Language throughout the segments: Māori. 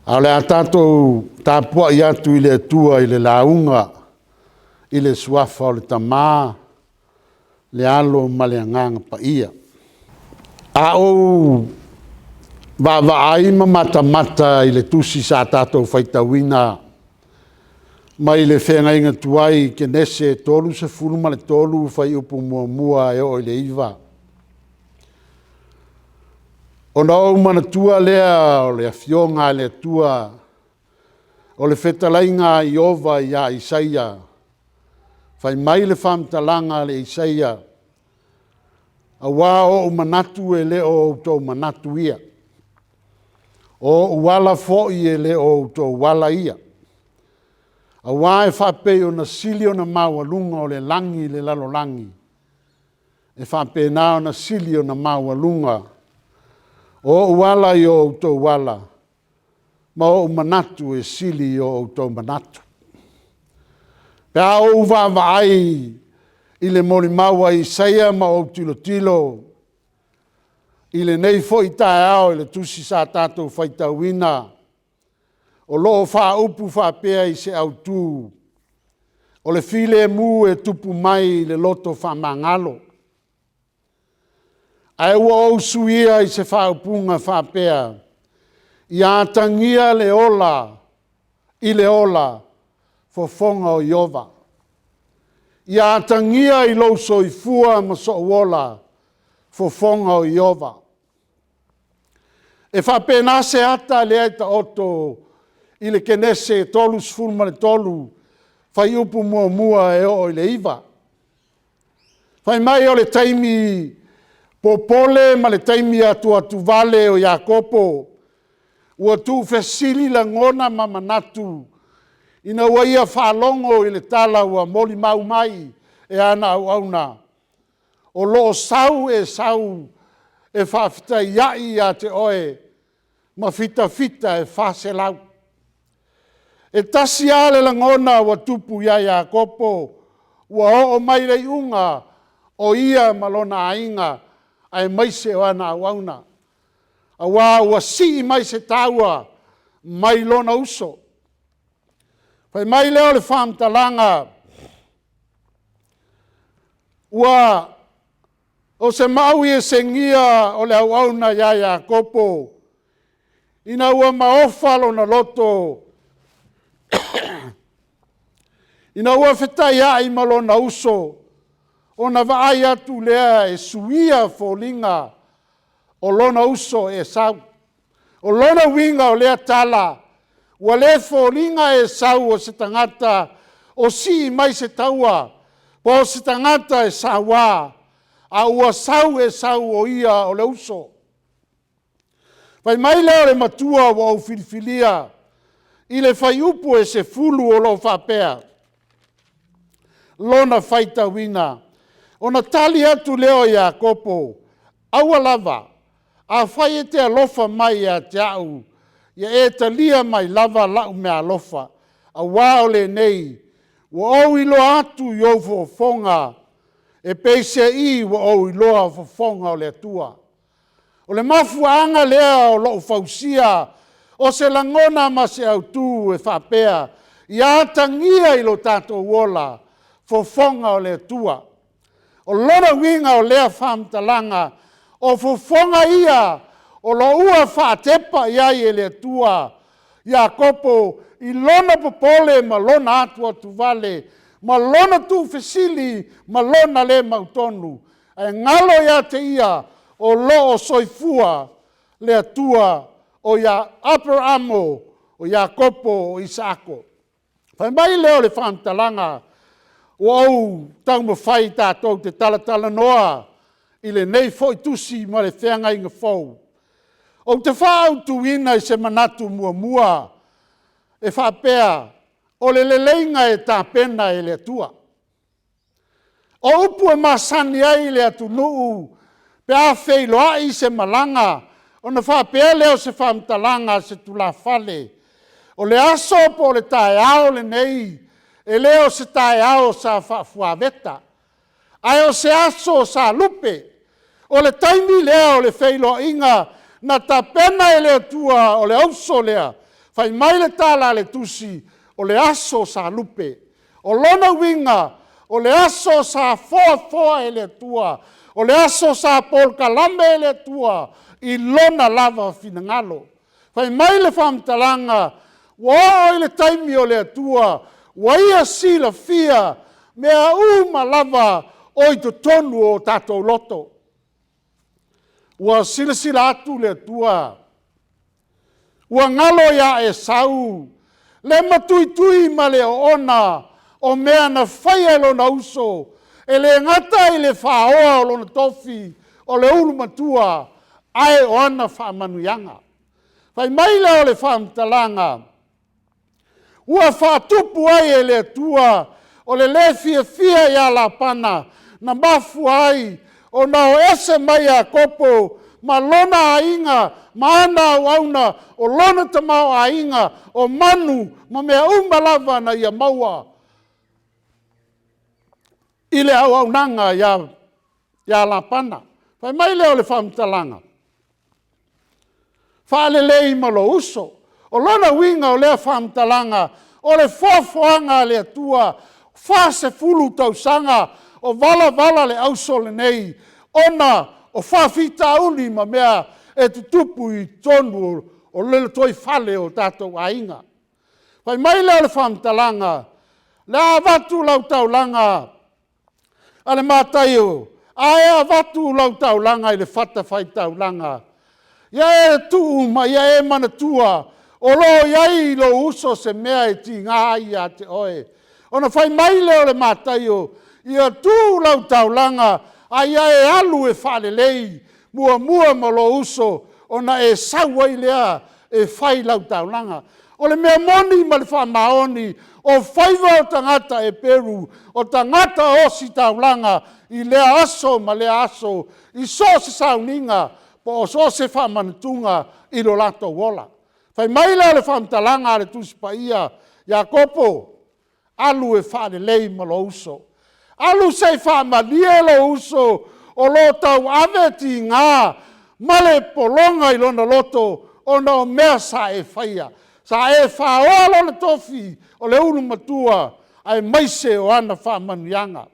A le a tātou tāpua i atu i le atua i le launga, i le suafa o le tamā, le alo ma le anganga pa ia. A o ai mata i le tusi sa tātou whaitawina, ma i le whenga inga tuai ke nese tolu se fulu ma le tolu whai upu mua e o i le iwa. O na o mana tua lea o le afionga le tua, o le whetalainga i ova i a Isaia, whai mai le whamtalanga le Isaia, a wā o manatu e le o tō manatu ia. O wala fo'i e le o tō wala ia. A wā e whapei o na sili o na maua lunga o le langi le lalo langi. E whapei nā o na sili o na maua lunga. O wala i o tō wala. Ma o manatu e sili i o tō manatu. Pea o ai i le mori maua i Isaia ma o tilo. I le nei fo i tae ao i le tusi sa tātou whaitawina. O loo wha upu wha pea i se au tū. O le file mu e tupu mai le loto wha mangalo. Ai ua o suia i se wha upunga wha pea. I atangia le ola, i le ola, fo fonga o Iova. I atangia i lo so i fua ma so ola, fo fonga o Iova. E wha pena se ata le aita oto, i le kenese tolu sfulma le tolu, whai upu mua e o i le iwa. Whai mai o le taimi popole ma le taimi atu vale o Iakopo, ua tu fesili la ngona ma manatu, ina ua ia whalongo i le tala ua moli mau mai e ana au auna. O loo sau e whawhita iai a te oe, ma fita e whase lau. E tasi ale la ngona ua tupu ia Iakopo, ua o mai rei unga o ia malona ainga, ai maise o ana au auna. A wā ua si mai se taua, mai lona uso. Pai mai leo le whamtalanga, ua o se mau e se ngia o le au auna ia Iakopo, ina ua maofalo na loto, ina ua whetai ai malona uso, o na vaai atu lea e suia fōlinga, o lona uso e sau. O lona winga o lea tala, ua le fōlinga e sau o se tangata, o si mai se taua, po se tangata e sawa, a ua sau e sau o ia o le uso. Pai mai leo le matua wa o filifilia, i le fai upu e se fulu o lo whapea. Lona faita wina, o na tali atu leo Iakopo, aua lava, a whai e te alofa mai a te au, ia e talia mai lava lau me alofa, a wao le nei, wa au ilo atu i o fonga, e peise i wa au iloa fonga o le atua. O le mafuanga lea o lo fausia, o se langona ma se au tu e whapea, i atangia i lo tato wola, fonga o le atua. O lona winga o lea whamtalanga, o fofonga ia, o lo ua whatepa ia i le atua, Iakopo, i lona popole ma lona atua tu vale, ma lona tu fesili, ma lona le mautonu. E ngalo ia te ia, o lo o soifua, le atua, o ia upper amo, o Iakopo, o Isako. Pai mai leo le whamtalanga, o au tau mawhai tātou te talatala noa, i le nei fo i tusi ma le whenga inga fau. O te whaau tu ina i se manatu mua, e whapea, o le leleinga e tā pena e le atua. O upu e masani ai le atu nuu, pe a wheiloa i se malanga, o na whapea leo se whamtalanga se tula fale. O le aso po le tae ao le nei, e leo se tae ao sa whafuaveta. Ai o se aso sa lupe, o le taimi lea o le wheiloa inga, na ta pena e le atua o le auso lea, Fai mai le tala le tusi o le aso sa lupe. O lona winga o le aso sa foa e le tua. O le aso sa polka lambe e le tua. I lona lava finangalo. Fai mai le whamtalanga. Wa o le taimi o le tua. Wa ia si la fia. Mea uma lava o i to tonu o tatou loto. Wa sila atu le tua. Wa ngalo ya e sau. Le matui ma le ona. O mea na whaia lo na uso. E le ngata i le whaoa o lo na tofi. O le ulu matua. Ai o ana whaamanuianga. Whai mai leo le whaamtalanga. Ua whaatupu ai e le tua. O le fia ia la pana. Na mafu ai. O na o ese mai a kopo. Ma lona a inga. Ma ana wauna. O lona tamau a inga. O manu. Ma mea umalava na ia maua. Ile au nanga ya la pana. Whai mai leo le whaamtalanga. Whaalelei malo uso. O lona winga o lea whaamtalanga. O le foafoanga le tua. Whase fulu tau sanga. O vala le ausole nei. Ona o whawhita uli ma mea e tutupu i tonu o lele toi whale o tātou ainga. Whai mai leo le whaamtalanga. Le avatu lau taulanga. Ale mātai o. Ae avatu lau taulanga i le whata whai taulanga. Ia e tuu ma ia e mana tua. O lo iai lo uso se mea e ti ngā ia te oe. Ona whai mai leo le mātai o. Ia tuu lau taulanga. A ia e alu e whalelei. Mua ma lo uso. Ona e saua i lea e whai lau taulanga. O le mea moni ma le whamaoni. O whaiva o tangata e Peru. O tangata o si taulanga. I lea aso ma lea aso. I so se sauninga. Po o so se whamanatunga i lo lato wola. Whai mai leo le whamtalanga le tuspa ia. Ia kopo. Alu e whalelei ma lo uso. Alu sei whamalia lo uso. O lo tau aveti ngā. Male polonga i lona loto. O no mea sa e whaia. Sa e whaoa lo le tofi. O le ulu matua. Ai maise o ana whamanuianga.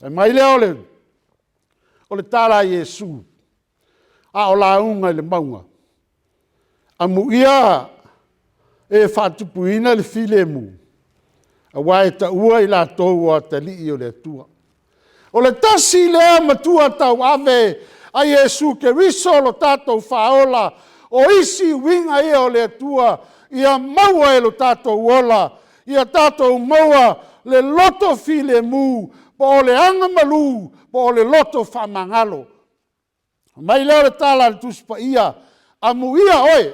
E mai leo le. O le tala Iesu. A o la unga i le maunga. A muia e whatupuina le file mu. A wae ta ua i la tau a ta li o le tua. O le tasi lea matua tau ave a Iesu ke riso lo tatou whaola o isi winga ia o le tua ia maua e lo tatou ola ia tatou maua le loto file mu po o le anga malu po o le loto whamangalo. Mai leo le tala le tuspa ia a muia oe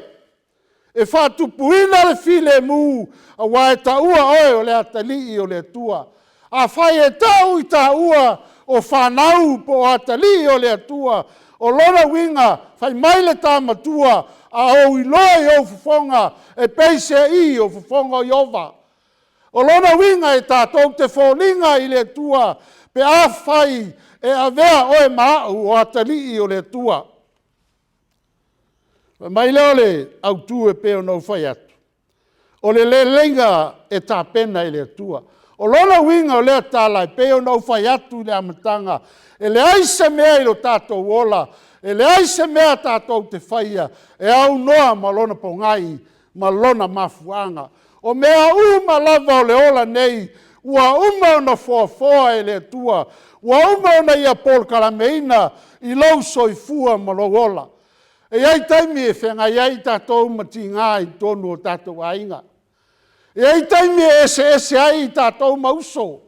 e whatupuina le file mu a wae ta ua oe o le atali o le tua. A whai e tau i ta ua o whanau po atali o le tua. O lona winga whai mai le tamatua a o iloi o fufonga e peise i o fufonga i ova. O lona winga e tātou te wholinga i le tua pe a whai e a vea oe maau o atali o le tua. Mai leo le au tu e peo no whai atu. O le lenga e tā pena i le tua. O lona winga o lea tāla e peo no whai atu le amatanga. E le aise mea i lo tātou ola. E le aise mea tātou te whaia. E au noa ma lona pongai. Ma lona mafuanga. O mea uma lava o le ola nei. Ua uma o na foa e le tua. Ua uma o na ia Paul Kalameina. I lau soifua ma lo ola. E ai taimi e whenga iai tātou mati ngā i tonu o tātou ainga. E ai taimi e ese ai tātou mauso.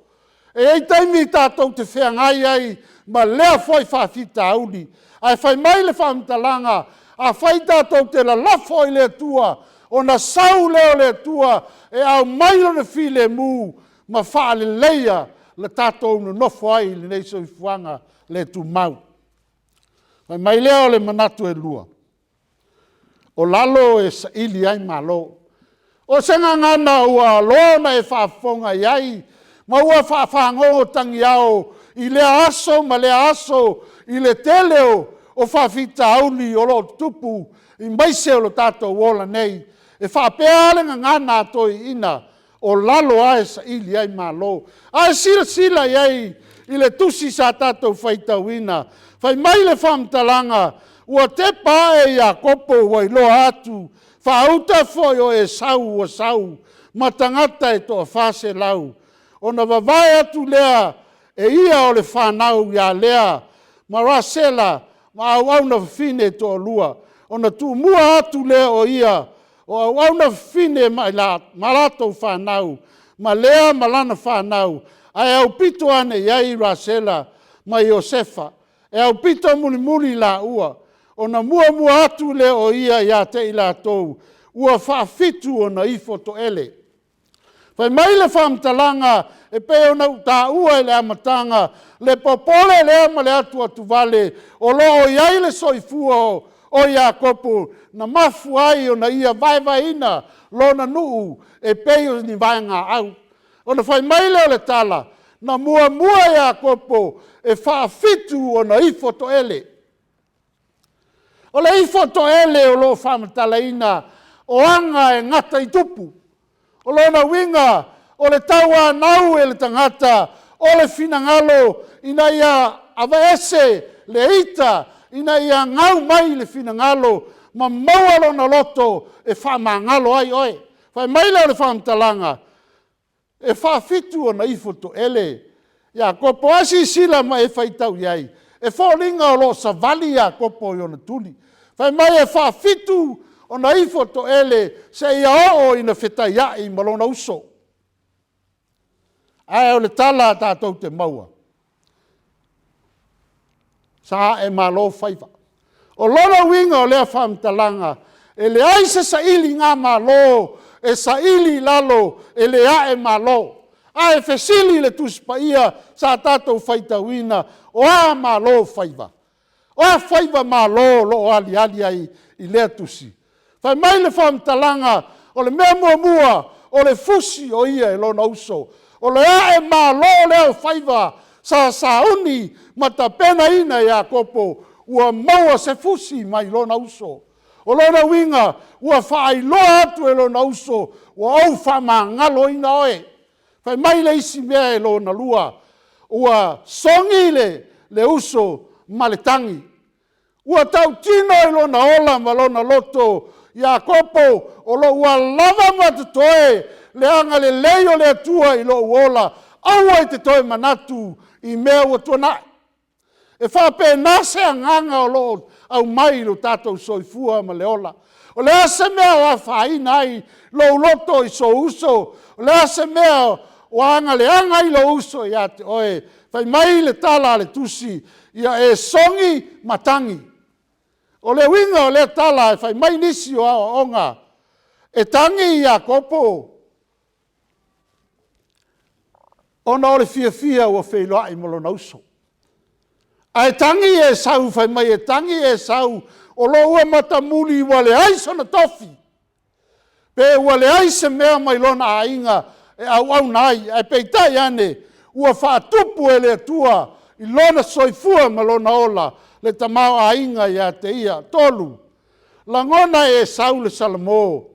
E ai taimi tātou te whenga iai ma lea foi whawhita auli. Ai whai mai le whamtalanga. A whai tātou te la lafo i le tua. O na sau leo le tua. E au mai o na file mu. Ma whaale leia le tātou no nofo ai le neiso i fuanga le tu mau. Whai mai leo le manatu e lua. O lalo e sa ili ai malo. O senga ngana ua lona e whaafonga iai. Ma ua whaafango tangi au. I le aso ma le aso. I le teleo o whawhita auli o lo tupu. I maise o lo tātou ola nei. e whaapea le ngana toi ina o lalo ae sa ili ai malo. Ae sila iai i le tusi sa tātou whaitauina. Whai mai le whamtalanga ua te pae ia kopo wai loa atu. Whaauta foi o e sau o sau. Matangata e toa whase lau. O na wawai atu lea e ia o le whanau ia lea. Marasela ma au na fine toa lua. O na tu mua atu lea o ia. O au na fine mai la malato whanau. Ma lea malana whanau. Ai au pito ane iai Rasela ma Iosefa. E au pito muli la ua. O na mua atu lea o ia ia te ila tou. Ua whaafitu o na ifo to ele. Whai mai le whamtalanga e peo na ta ua e le amatanga. Le popole le ama le atu atu vale. O lo o iai le soifua o Iakopo. Na mafu ai o na ia vai ina lo na nuu e peo ni vaenga au. O na whai mai leo le tala. Na mua Iakopo e whaafitu o na ifo to ele. O le ifo to ele o lo whamatalaina o anga e ngata i tupu. O lona winga, o le taua nau e le tangata, o le finangalo, ina ia avaese le ita, ina ia ngau mai le finangalo, ma maua lona loto e whamangalo ai oe. Whai maile o le whamtalanga, e whaafitu o na ifoto ele. Ia kopo asi sila ma e whaitau iai. E wholinga o lo savali ia kopo i ona tuli. Whai mai e whaafitu o na ifoto ele se ia o ina whetaiai i malona uso. Ai o le tala tātou te maua. Sa e malo whaiva. O lona winga o lea whamtalanga, e le aise sa ili ngā malo, e sa ili lalo, e le ae malo. A e fesili le tuspa ia sa tātou whaitawina, o a malo whaiva. O a whaiva malo lo ali ai i lea tusi. Whai mai le whamtalanga, o le mea mua, o le fusi o ia e lona uso. O le ae malo leo whaiva, sa uni mata pena ina ia kopo, ua maua se fusi mai lona uso. O lona winga, ua whaai loa atu e lona uso, ua au whama ngalo ina oe. Whai mai le isi mea e lona lua, ua songi le uso ma le tangi. Ua tau tino e lona ola ma lona loto, ia kopo, o lo ua lava matatoe, le anga le leio le atua i lo uola, aua i te toe manatu i mea ua tuanai. E whape nase anganga o lo au mai lo tātou soifua ma le ola. O le ase mea o a whaina ai lo loto i so uso. O le ase mea o anga le anga i lo uso i ate oe. Whai mai le tala le tusi ia e songi matangi. O le winga o le tala e whai mai nisi o awa onga. E tangi ia kopo. Ona o le fia ua whailoa i molo nauso. Ai tangi e sau whai mai e tangi e sau o lo ua matamuli ua le aiso na tofi. Pe ua le aise mea mai lona a inga e au nai. Ai peitai ane ua whaatupu e le atua i lona soifua ma lona ola le tamau a inga ia te ia tolu. Langona e sau le salamo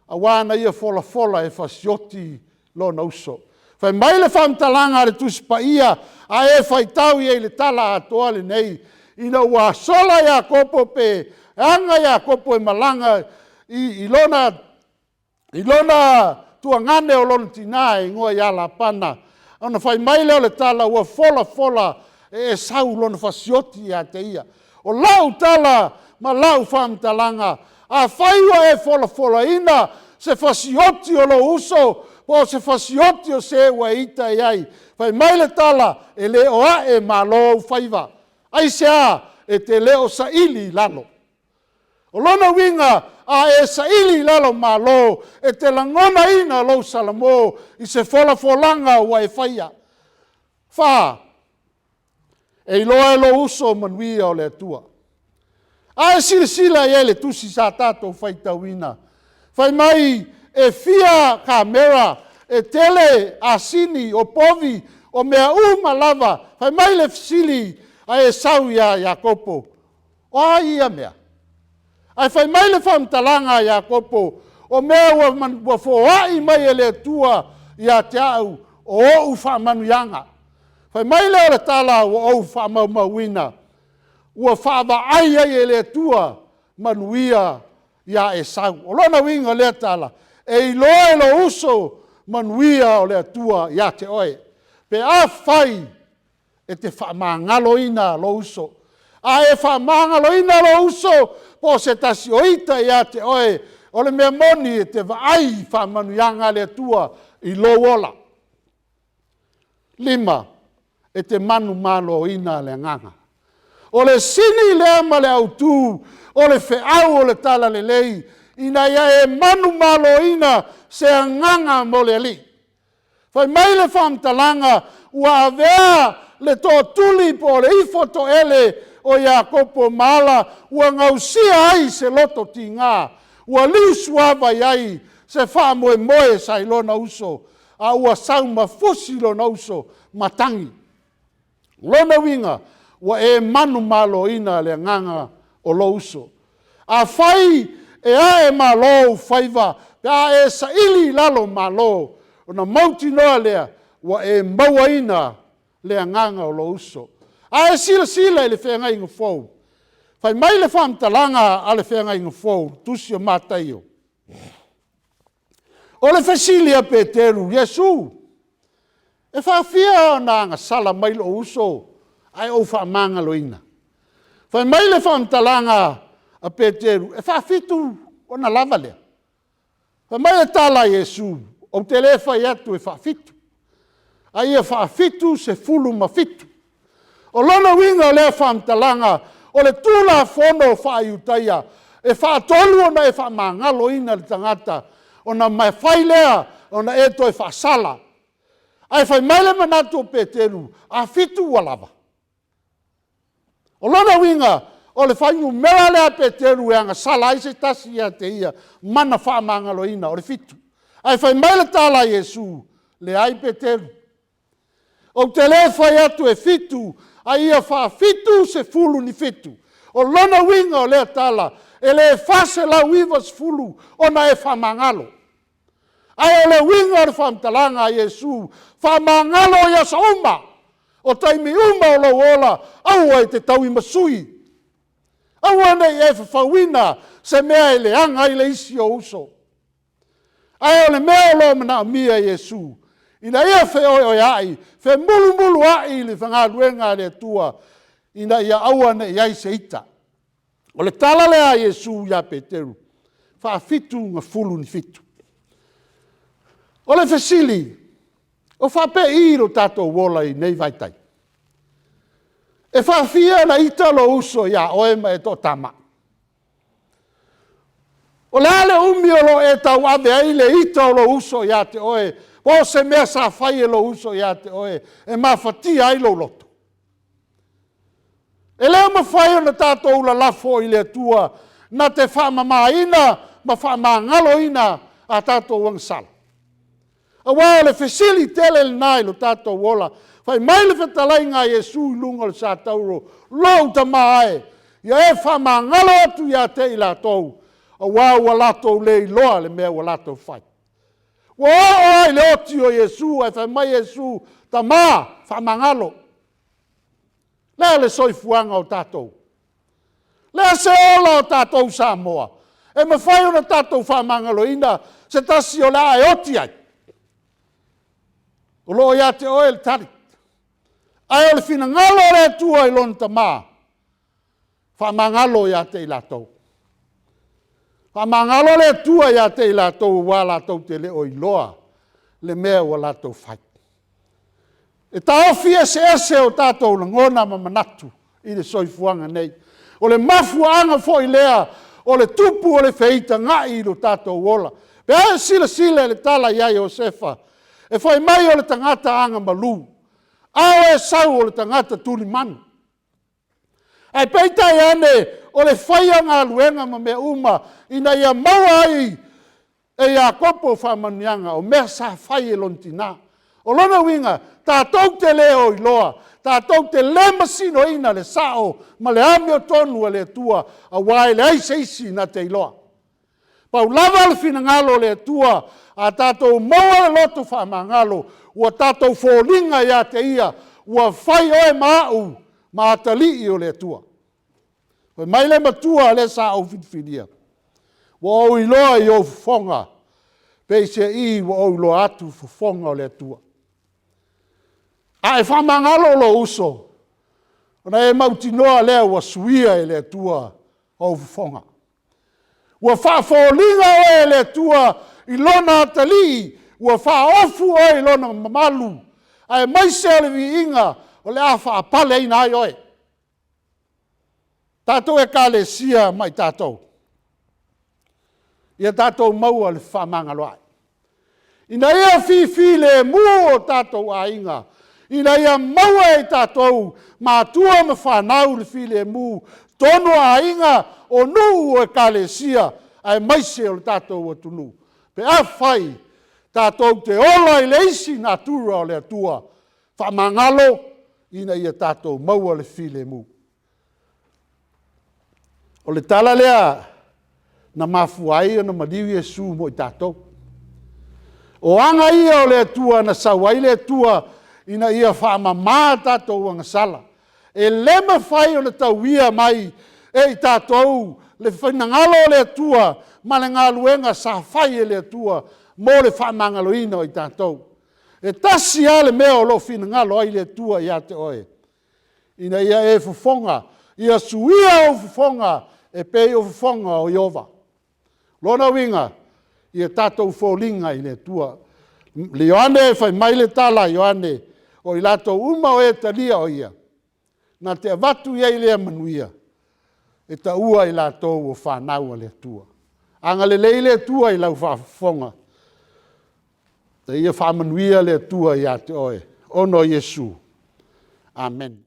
a wana ia fola e fasioti lona uso. Whai mai le whamtalanga le tuspa ia, a e whai tau i le tala atoa le nei. Ina ua sola ia kopo pe, anga ia kopo e malanga i lona tuangane o lona tina e ngua ia la pana. Ana whai mai leo le tala ua fola e sau lona fasioti ia te ia. O lau tala ma lau whamtalanga, a whaiwa e fola ina se fasioti o lo uso, po se fasioti o se ua ita iai. Whai mai le tala e le oa e malo whaiva. Ai se a e te leo sa ili lalo. O lona winga a e sa ili lalo malo e te langona ina lo salamo i se folanga ua e whaia. Wha, e iloa e lo uso manuia o le atua. A e sila e le tusi sa tātou whaitawina. Whai mai e fia kamera, e tele asini o povi, o mea lava, whai mai le fisili a e sau ia kopo. O a ia mea. Ai whai mai le whamtalanga ia kopo, o mea ua foai mai e le atua ia te au o ou whaamanuianga. Whai mai leo le tala o ou whaamaumauina, ua whaavaai ai e le atua manuia ia e sau. O lona winga le tala, e iloa e lo uso manuia o le atua ia te oe. Pe a whai e te whaamangaloina lo uso. A e whaamangaloina lo uso, po se tasi oita ia te oe, o le mea moni e te vaai whaamanuianga le atua i lo ola. 5. E te manu malo ina le nganga. O le sini lea ma le autu, o le feau o le tala le lei, ina ia e manu malo ina se nganga mo le li. Fai mai le whamtalanga, ua avea le tō tuli po le ifoto ele o ia kopo mala, ua ngausia ai se loto ti ngā, ua liu suava iai se wha moe moe sai lona uso, a ua sau mafusi lona uso matangi. Lona winga, ua e manu malo ina le nganga o lo uso. A whai e a e malo whaiva, pe a e sa ili lalo malo, o na mauti noa lea, ua e maua ina le nganga o lo uso. A e sila sila le whenga inga fau. Whai mai le whamtalanga a le whenga inga fau, tusi o mātaio. O le whesilia Peteru, Yesu, e whawhia o nanga sala mai lo uso, ai o whamanga loina. Whai mai le whamtalanga a Peteru, e whawhitu o na lava lea. Whai mai le tala Yesu, o te le whai atu e whawhitu. Ai e whawhitu se fulu mawhitu. O lona winga o le whamtalanga, o le tula fono whaiutaia, e whaatolu o na e whamangalo ina le tangata, o na mai whai lea, o na eto e whaasala. Ai whai mai le manatu o Peteru, a fitu ua lava. O lona winga, o le whaingu mea lea Peteru e anga sala ai se tasi ia te ia, mana whaamangalo ina, o le fitu. Ai whai mai le tala Yesu, le ai Peteru. O te le whai atu e fitu, ai ia wha fitu se fulu ni fitu. O lona winga o lea tala, e le fase la wivas fulu, o na e whamangalo. Ai o le winga o le whamtalanga a Yesu, whamangalo ia sa uma, o taimi uma o lo ola, au ai te tau i masui. Au ane e whawina, se mea e le anga i le isi o uso. Ai o le mea o lo mana mia Yesu, ina ia whe oi ai, whe mulu mulu ai li whangaluenga le tua, ina ia awane iai se ita. O le tala lea Yesu ia Peteru, wha fitu ngā fulu ni fitu. O le whesili, o wha pe iro tātou wola i nei vaitai. E wha fia na ita lo uso ia oema e tō tama. O le ale umi o lo e tau ave ai le ita o lo uso ia te oe, o se mea sa whai e lo uso ia te oe, e mawhatia ai lo loto. E leo ma whai o na tātou la lafo i le tua, na te whamamaina, ma whamangalo ina a tātou wangsala. A wao le whesili tele le nai lo tātou wola, whai mai le whetalai ngā Yesu i lunga le sa tauro, lou ta maae, ia e whamangalo atu ia te i la tou, a wao wa latou le i loa le mea wa latou whai. Wa o ai le oti o Yesu, ai whai mai Yesu, ta maa, whamangalo. Lea le soifuanga o tātou. Lea se ola o tātou Samoa. E ma whai o na tātou whamangalo ina, se tasi o lea e oti ai. O loo ia te oe le tarit. Ai o le fina ngalo re tua i lon ta maa. Whamangalo ia te i lātou. Whamangalo le tua ia te i lātou, wā lātou te le o i loa, le mea o lātou whai. E taofi ese o tātou na ngona ma manatu i le soifuanga nei. O le mafuanga fo i lea, o le tupu o le feita ngai i lo tātou wola. Pe ae sila le tala iai o sefa. E fai mai o le tangata anga malu. Ao e sau o le tangata tuli manu. Ai peitai ane o le whaia ngā luenga ma mea uma ina ia maua ai e ia kopo whamanianga o mea sa whai e lontina. O lona winga, tātou te leo i loa, tātou te le masino ina le sao, ma le ame o tonu a le tua, a wae le aiseisi na te iloa. Pau lava le fina ngalo le tua, a tātou maua loto wha mangalo, ua tātou fōlinga ia te ia, ua whai oe māu, ma atali o le tua. Mai le matua le sa au fitfidia. Wa au iloa i au fonga, pe se I wa au loa atu fonga o le tua. A e whamangalo lo uso, ona e mautinoa lea wa suia e le tua au fonga. Wa whaafolinga o e le tua i lona atali, wa whaofu o i lona mamalu, a e maise o le vi inga o le a whaapale ina ai oe. Tātou e ka le sia mai tātou. Ia tātou maua le whamangaloai. Ina ia fifi le mua o tātou a inga. Ina ia maua e tātou mātua me whanau le fi le mu. Tono a inga o nuu o e ka le sia ai maise o le tātou o tunu. Pe a whai tātou te ola i le isi natura o le atua. Whamangalo ina ia tātou maua le fi le mu. O le tala lea na mafuai o na madiwi e su mo I tātou. O anga ia o le atua na sawai le atua ina ia whaamama tātou anga sala. E lema whai o le tauia mai e I tātou le whainangalo o le atua ma le ngā luenga sa whai e le atua mo le whaamangalo ina o I tātou. E tasi a le mea o lo whinangalo ai le atua ia te oe. Ina ia e fufonga, ia suia o fufonga e pei o fufonga o Iova. Lona winga, ia tātou fōlinga I le tua. Le Ioane e whai mai le tala Ioane, o I lato uma o e talia o ia. Nā te avatu ia I lea manuia, e ta ua I lato o whanau a le tua. Anga le leile tua I lau whafonga. Te ia whamanuia le tua ia te oe. Ono Yesu. Amen.